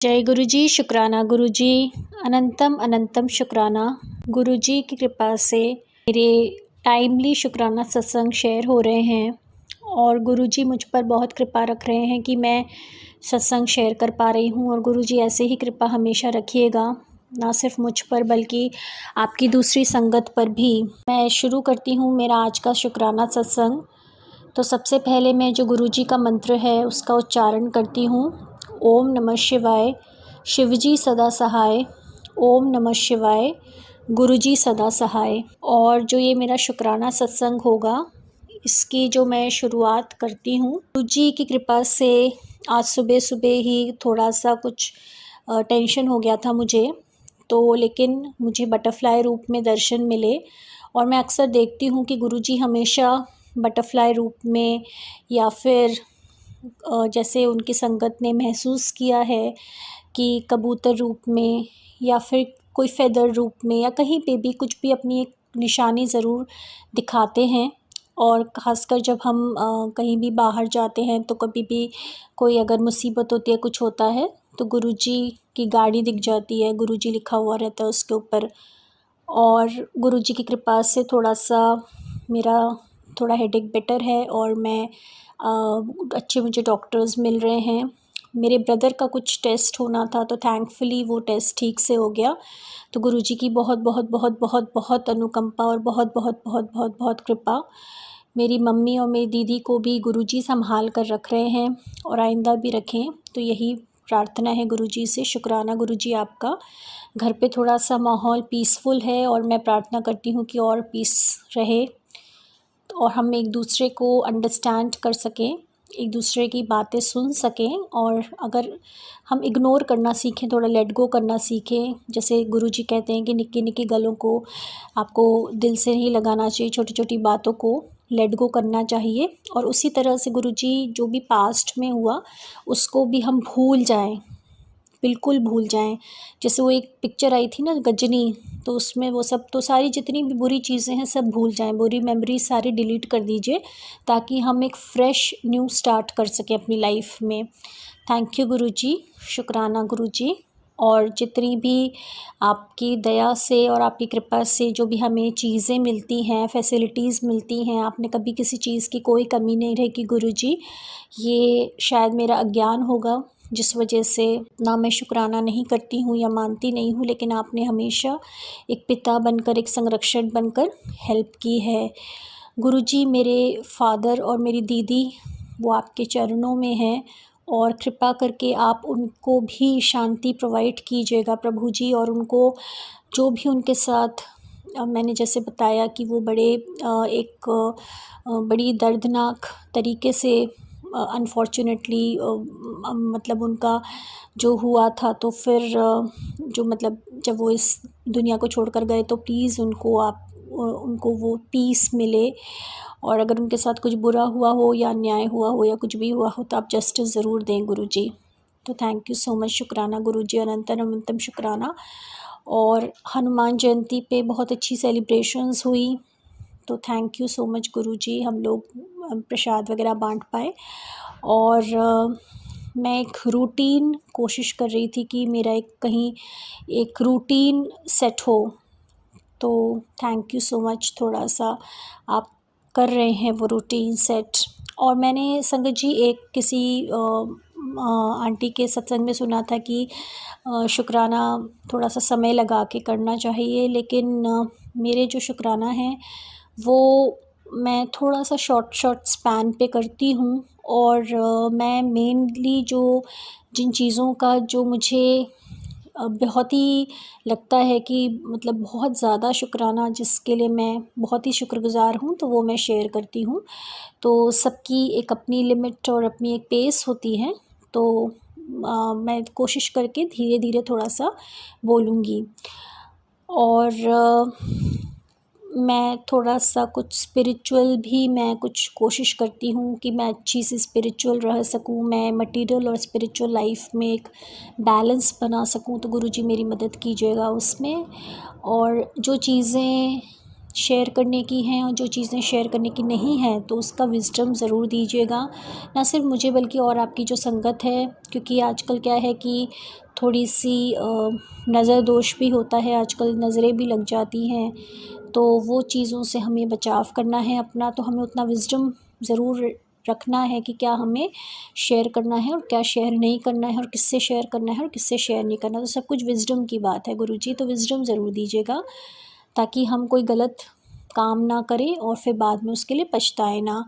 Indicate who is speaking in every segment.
Speaker 1: जय गुरु जी। शुक्राना गुरु जी। अनंतम अनंतम शुक्राना गुरु जी की कृपा से मेरे टाइमली शुक्राना सत्संग शेयर हो रहे हैं और गुरु जी मुझ पर बहुत कृपा रख रहे हैं कि मैं सत्संग शेयर कर पा रही हूँ। और गुरु जी ऐसे ही कृपा हमेशा रखिएगा, ना सिर्फ मुझ पर बल्कि आपकी दूसरी संगत पर भी। मैं शुरू करती हूँ मेरा आज का शुक्राना सत्संग। तो सबसे पहले मैं जो गुरु जी का मंत्र है उसका उच्चारण करती हूँ। ओम नमः शिवाय, शिवजी सदा सहाय। ओम नमः शिवाय, गुरुजी सदा सहाय। और जो ये मेरा शुक्राना सत्संग होगा इसकी जो मैं शुरुआत करती हूँ, गुरु जी की कृपा से आज सुबह सुबह ही थोड़ा सा कुछ टेंशन हो गया था मुझे, तो लेकिन मुझे बटरफ्लाई रूप में दर्शन मिले। और मैं अक्सर देखती हूँ कि गुरु जी हमेशा बटरफ्लाई रूप में या फिर जैसे उनकी संगत ने महसूस किया है कि कबूतर रूप में या फिर कोई फेदर रूप में या कहीं पे भी कुछ भी अपनी एक निशानी ज़रूर दिखाते हैं। और ख़ासकर जब हम कहीं भी बाहर जाते हैं तो कभी भी कोई अगर मुसीबत होती है, कुछ होता है, तो गुरुजी की गाड़ी दिख जाती है, गुरुजी लिखा हुआ रहता है उसके ऊपर। और गुरुजी की कृपा से थोड़ा सा मेरा थोड़ा हेडेक बेटर है और मैं अच्छे मुझे डॉक्टर्स मिल रहे हैं। मेरे ब्रदर का कुछ टेस्ट होना था तो थैंकफुली वो टेस्ट ठीक से हो गया। तो गुरुजी की बहुत बहुत बहुत बहुत बहुत अनुकंपा और बहुत बहुत बहुत बहुत बहुत कृपा। मेरी मम्मी और मेरी दीदी को भी गुरुजी संभाल कर रख रहे हैं और आइंदा भी रखें। तो यही प्रार्थना है गुरुजी से। शुक्राना गुरुजी आपका। घर पे थोड़ा सा माहौल पीसफुल है और मैं प्रार्थना करती हूँ कि और पीस रहे और हम एक दूसरे को अंडरस्टैंड कर सकें, एक दूसरे की बातें सुन सकें। और अगर हम इग्नोर करना सीखें, थोड़ा लेट गो करना सीखें, जैसे गुरुजी कहते हैं कि निक्की निक्की गलों को आपको दिल से नहीं लगाना चाहिए, छोटी छोटी बातों को लेट गो करना चाहिए। और उसी तरह से गुरुजी जो भी पास्ट में हुआ उसको भी हम भूल जाएं, बिल्कुल भूल जाएं। जैसे वो एक पिक्चर आई थी ना गजनी, तो उसमें वो सब, तो सारी जितनी भी बुरी चीज़ें हैं सब भूल जाएं, बुरी मेमोरी सारी डिलीट कर दीजिए ताकि हम एक फ़्रेश न्यू स्टार्ट कर सकें अपनी लाइफ में। थैंक यू गुरुजी। शुक्राना गुरुजी। और जितनी भी आपकी दया से और आपकी कृपा से जो भी हमें चीज़ें मिलती हैं, फैसिलिटीज़ मिलती हैं, आपने कभी किसी चीज़ की कोई कमी नहीं रहेगी गुरुजी। ये शायद मेरा अज्ञान होगा जिस वजह से ना मैं शुक्राना नहीं करती हूँ या मानती नहीं हूँ, लेकिन आपने हमेशा एक पिता बनकर, एक संरक्षक बनकर हेल्प की है गुरुजी। मेरे फादर और मेरी दीदी वो आपके चरणों में हैं और कृपा करके आप उनको भी शांति प्रोवाइड कीजिएगा प्रभु जी। और उनको जो भी उनके साथ मैंने जैसे बताया कि वो बड़े एक बड़ी दर्दनाक तरीके से अनफॉर्चुनेटली मतलब उनका जो हुआ था, तो फिर जो मतलब जब वो इस दुनिया को छोड़कर गए तो प्लीज़ उनको वो पीस मिले। और अगर उनके साथ कुछ बुरा हुआ हो या अन्याय हुआ हो या कुछ भी हुआ हो तो आप जस्टिस ज़रूर दें गुरुजी। तो थैंक यू सो मच। शुक्राना गुरुजी। अनंतम अनंतम शुक्राना। और हनुमान जयंती पे बहुत अच्छी सेलिब्रेशंस हुई, तो थैंक यू सो मच गुरुजी। हम लोग प्रसाद वगैरह बांट पाए। और मैं एक रूटीन कोशिश कर रही थी कि मेरा एक रूटीन सेट हो, तो थैंक यू सो मच। थोड़ा सा आप कर रहे हैं वो रूटीन सेट। और मैंने संगत जी एक किसी आंटी के सत्संग में सुना था कि शुक्राना थोड़ा सा समय लगा के करना चाहिए, लेकिन मेरे जो शुक्राना हैं वो मैं थोड़ा सा शॉर्ट स्पैन पे करती हूँ। और मैं मेनली जिन चीज़ों का जो मुझे बहुत ही लगता है कि मतलब बहुत ज़्यादा शुक्राना, जिसके लिए मैं बहुत ही शुक्रगुज़ार हूँ, तो वो मैं शेयर करती हूँ। तो सबकी एक अपनी लिमिट और अपनी एक पेस होती है, तो मैं कोशिश करके धीरे धीरे थोड़ा सा बोलूँगी। और मैं थोड़ा सा कुछ स्पिरिचुअल भी मैं कुछ कोशिश करती हूँ कि मैं अच्छी सी स्पिरिचुअल रह सकूँ, मैं मटेरियल और स्पिरिचुअल लाइफ में एक बैलेंस बना सकूँ। तो गुरुजी मेरी मदद कीजिएगा उसमें। और जो चीज़ें शेयर करने की हैं और जो चीज़ें शेयर करने की नहीं हैं तो उसका विज़डम ज़रूर दीजिएगा, ना सिर्फ मुझे बल्कि और आपकी जो संगत है। क्योंकि आजकल क्या है कि थोड़ी सी नज़र दोष भी होता है, आजकल नज़रें भी लग जाती हैं, तो वो चीज़ों से हमें बचाव करना है अपना। तो हमें उतना विज़डम ज़रूर रखना है कि क्या हमें शेयर करना है और क्या शेयर नहीं करना है, और किससे शेयर करना है और किससे शेयर नहीं करना। तो सब कुछ विज़डम की बात है गुरुजी, तो विज़डम ज़रूर दीजिएगा ताकि हम कोई गलत काम ना करें और फिर बाद में उसके लिए पछताए ना।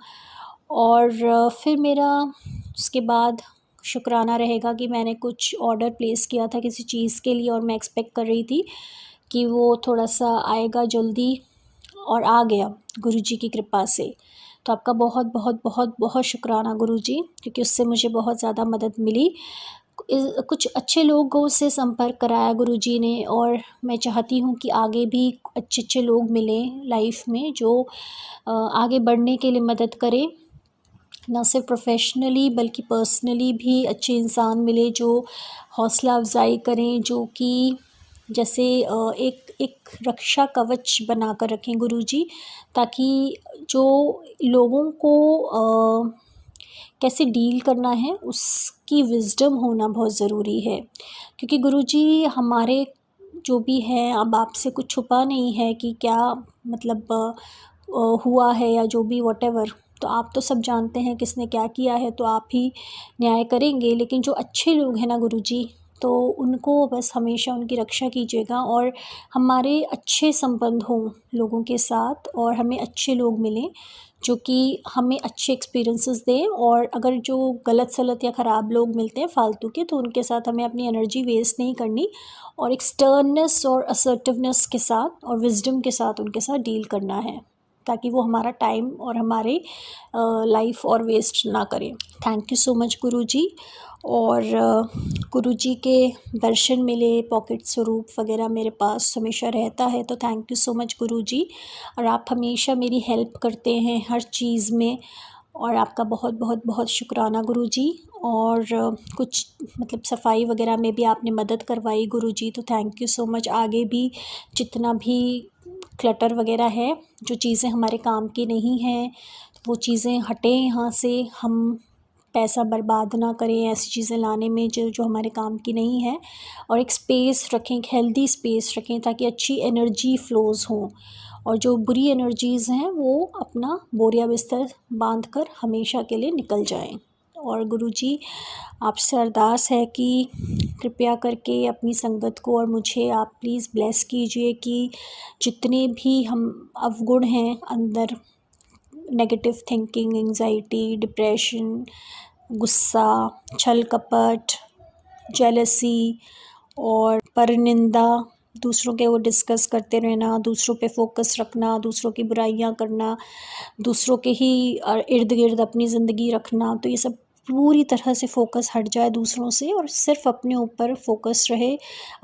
Speaker 1: और फिर मेरा उसके बाद शुक्राना रहेगा कि मैंने कुछ ऑर्डर प्लेस किया था किसी चीज़ के लिए, और मैं एक्सपेक्ट कर रही थी कि वो थोड़ा-सा आएगा जल्दी, और आ गया गुरुजी की कृपा से। तो आपका बहुत बहुत बहुत बहुत शुक्राना गुरुजी, क्योंकि उससे मुझे बहुत ज़्यादा मदद मिली। कुछ अच्छे लोगों से संपर्क कराया गुरुजी ने, और मैं चाहती हूँ कि आगे भी अच्छे-अच्छे लोग मिलें लाइफ़ में जो आगे बढ़ने के लिए मदद करें। ना सिर्फ प्रोफेशनली बल्कि पर्सनली भी अच्छे इंसान मिले जो हौसला अफ़ज़ाई करें, जो कि जैसे एक एक रक्षा कवच बना कर रखें गुरुजी, ताकि जो लोगों को कैसे डील करना है उसकी विज़डम होना बहुत ज़रूरी है। क्योंकि गुरुजी हमारे जो भी हैं, अब आपसे कुछ छुपा नहीं है कि क्या मतलब हुआ है या जो भी व्हाटएवर, तो आप तो सब जानते हैं किसने क्या किया है, तो आप ही न्याय करेंगे। लेकिन जो अच्छे लोग हैं ना गुरुजी, तो उनको बस हमेशा उनकी रक्षा कीजिएगा, और हमारे अच्छे संबंध हों लोगों के साथ, और हमें अच्छे लोग मिलें जो कि हमें अच्छे एक्सपीरियंसेस दें। और अगर जो गलत सलत या ख़राब लोग मिलते हैं फालतू के, तो उनके साथ हमें अपनी एनर्जी वेस्ट नहीं करनी, और एक स्टर्ननेस और असर्टिवनेस के साथ और विज़डम के साथ उनके साथ डील करना है, ताकि वो हमारा टाइम और हमारे लाइफ और वेस्ट ना करें। थैंक यू सो मच गुरुजी। और गुरुजी के दर्शन मिले, पॉकेट स्वरूप वगैरह मेरे पास हमेशा रहता है, तो थैंक यू सो मच गुरुजी। और आप हमेशा मेरी हेल्प करते हैं हर चीज़ में, और आपका बहुत बहुत बहुत शुक्राना गुरुजी। और कुछ मतलब सफाई वगैरह में भी आपने मदद करवाई गुरुजी, तो थैंक यू सो मच। आगे भी जितना भी क्लटर वगैरह है, जो चीज़ें हमारे काम की नहीं हैं, वो चीज़ें हटें यहाँ से, हम पैसा बर्बाद ना करें ऐसी चीज़ें लाने में जो जो हमारे काम की नहीं है, और एक स्पेस रखें, एक हेल्दी स्पेस रखें, ताकि अच्छी एनर्जी फ़्लोज़ हों, और जो बुरी एनर्जीज़ हैं वो अपना बोरिया बिस्तर बांध कर हमेशा के लिए निकल जाएं। और गुरुजी, आपसे अरदास है कि कृपया करके अपनी संगत को और मुझे आप प्लीज़ ब्लेस कीजिए कि जितने भी हम अवगुण हैं अंदर, नेगेटिव थिंकिंग, एंग्जाइटी, डिप्रेशन, गुस्सा, छल कपट, जेलसी और परनिंदा, दूसरों के वो डिस्कस करते रहना, दूसरों पे फोकस रखना, दूसरों की बुराइयां करना, दूसरों के ही इर्द गिर्द अपनी ज़िंदगी रखना, तो ये सब पूरी तरह से फ़ोकस हट जाए दूसरों से, और सिर्फ अपने ऊपर फ़ोकस रहे,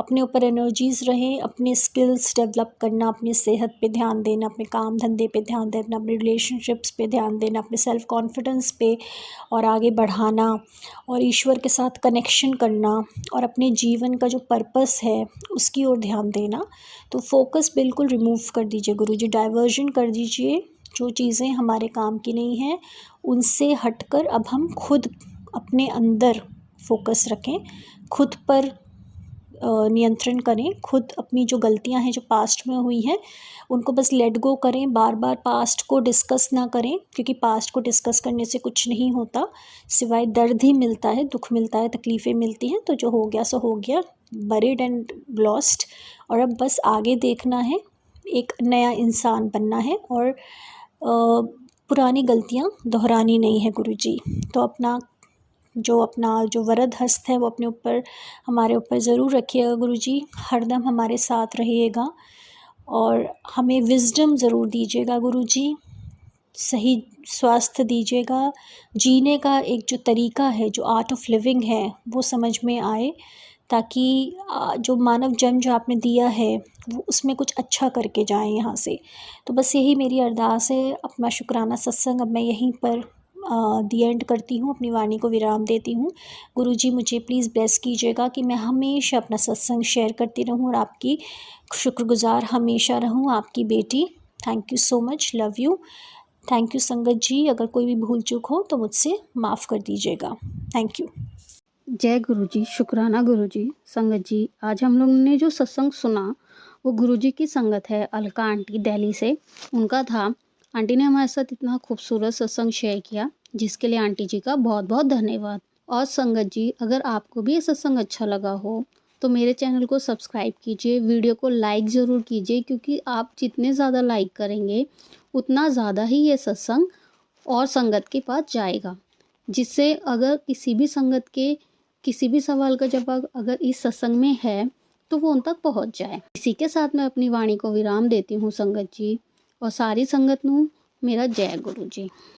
Speaker 1: अपने ऊपर एनर्जीज़ रहें, अपने स्किल्स डेवलप करना, अपनी सेहत पे ध्यान देना, अपने काम धंधे पे ध्यान देना, अपने रिलेशनशिप्स पे ध्यान देना, अपने सेल्फ़ कॉन्फिडेंस पे और आगे बढ़ाना, और ईश्वर के साथ कनेक्शन करना, और अपने जीवन का जो पर्पस है उसकी ओर ध्यान देना। तो फोकस बिल्कुल रिमूव कर दीजिए गुरुजी, डाइवर्जन कर दीजिए। जो चीज़ें हमारे काम की नहीं हैं उनसे हटकर अब हम खुद अपने अंदर फोकस रखें, खुद पर नियंत्रण करें, खुद अपनी जो गलतियां हैं जो पास्ट में हुई हैं उनको बस लेट गो करें, बार बार पास्ट को डिस्कस ना करें, क्योंकि पास्ट को डिस्कस करने से कुछ नहीं होता, सिवाय दर्द ही मिलता है, दुख मिलता है, तकलीफ़ें मिलती हैं। तो जो हो गया सो हो गया, बरीड एंड लॉस्ट, और अब बस आगे देखना है, एक नया इंसान बनना है, और पुरानी गलतियाँ दोहरानी नहीं है गुरुजी। तो अपना जो वरद हस्त है वो अपने ऊपर, हमारे ऊपर ज़रूर रखिएगा गुरुजी, हरदम हमारे साथ रहिएगा, और हमें विज़डम ज़रूर दीजिएगा गुरुजी, सही स्वास्थ्य दीजिएगा, जीने का एक जो तरीका है, जो आर्ट ऑफ लिविंग है वो समझ में आए, ताकि जो मानव जन्म जो आपने दिया है वो उसमें कुछ अच्छा करके जाएं यहाँ से। तो बस यही मेरी अरदास है। अपना शुक्राना सत्संग अब मैं यहीं पर दी एंड करती हूँ, अपनी वाणी को विराम देती हूँ। गुरुजी, मुझे प्लीज़ ब्लेस कीजिएगा कि मैं हमेशा अपना सत्संग शेयर करती रहूँ और आपकी शुक्रगुज़ार हमेशा रहूँ, आपकी बेटी। Thank you so much, love you. Thank you संगत जी, अगर कोई भी भूल चूक हो तो मुझसे माफ़ कर दीजिएगा। Thank you.
Speaker 2: जय गुरु जी, शुक्राना गुरु जी। संगत जी, आज हम लोग ने जो सत्संग सुना वो गुरु जी की संगत है, अलका आंटी दिल्ली से उनका था। आंटी ने हमारे साथ इतना खूबसूरत सत्संग शेयर किया, जिसके लिए आंटी जी का बहुत बहुत धन्यवाद। और संगत जी, अगर आपको भी ये सत्संग अच्छा लगा हो तो मेरे चैनल को सब्सक्राइब कीजिए, वीडियो को लाइक ज़रूर कीजिए, क्योंकि आप जितने ज़्यादा लाइक करेंगे उतना ज़्यादा ही ये सत्संग और संगत के पास जाएगा, जिससे अगर किसी भी संगत के किसी भी सवाल का जवाब अगर इस सत्संग में है तो वो उन तक पहुंच जाए। इसी के साथ मैं अपनी वाणी को विराम देती हूँ संगत जी, और सारी संगत नू मेरा जय गुरु जी।